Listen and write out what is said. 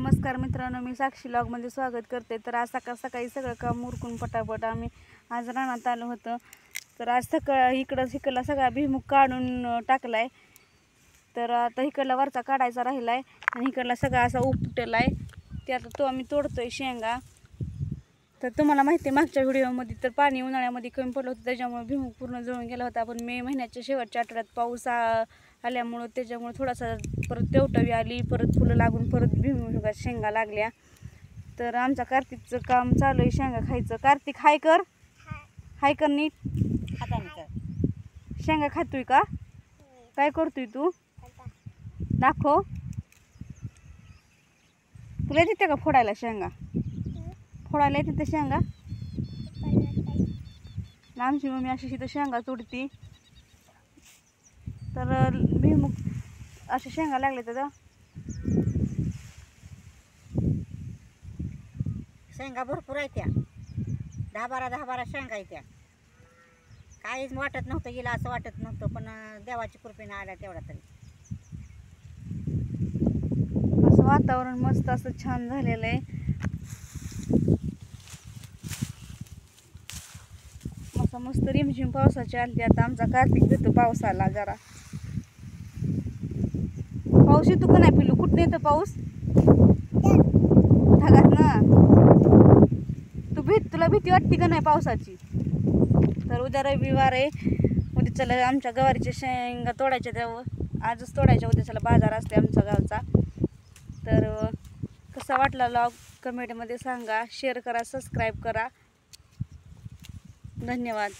नमस्कार मित्रांनो, मी साक्षी लॉगमध्ये स्वागत करते। तर आज सकाळी सगळं काम उरकून पटापट आम्ही आज रानात आलो होतं। तर आज इकडला सगळा भुईमूग काढून टाकलाय। तर आता इकडला वरचा काढायचा राहिलाय आणि इकडला सगळा असा उपटेला आहे। ते आता तो आम्ही तोडतोय शेंगा। तर तुम्हाला माहिती आहे मागच्या व्हिडिओमध्ये तर पाणी उन्हाळ्यामध्ये कमी पडलं होतं, त्याच्यामुळे भुईमूग पूर्ण जळून गेला होता। पण मे महिन्याच्या शेवटच्या आठवड्यात पाऊस आल्यामुळे त्याच्यामुळे थोडासा परत तेवटवी आली, परत फुलं लागून परत भुईमुगाच्या शेंगा लागल्या। तर आमचा कार्तिकचं काम चालू आहे शेंगा खायचं। कार्तिक हाय कर, हाय कर नीट, शेंगा खातोय का? काय करतोय तू? दाखव, तुला येते का फोडायला शेंगा? फोडायला येते ते शेंगा? आमची मम्मी अशी तिथं शेंगा तोडती। तर भुईमूग अशा शेंगा लागले तर शेंगा भरपूर आहे त्या, 10-12 शेंगा आहे त्या। काहीच वाटत नव्हतं गेला असं वाटत नव्हतं, पण देवाची कृपेने आल्या तेवढा तरी। असं वातावरण मस्त असं छान झालेलं आहे। असं मस्त रिमझिम पावसाची आली। आता आमचा कार्तिक देतो पावसाला जरा। पाऊस येतो का नाही पिलू? कुठं येतो पाऊस? ढगात ना। तुला भीती वाटते का नाही पावसाची? तर उद्या रविवार आहे, उद्या चला आमच्या गवारीच्या शेंगा तोडायच्या, त्या आजच तोडायच्या, उद्या चला बाजार असते आमच्या गावचा। तर कसा वाटला व्लॉग कमेंटमध्ये सांगा, शेअर करा, सबस्क्राईब करा। धन्यवाद।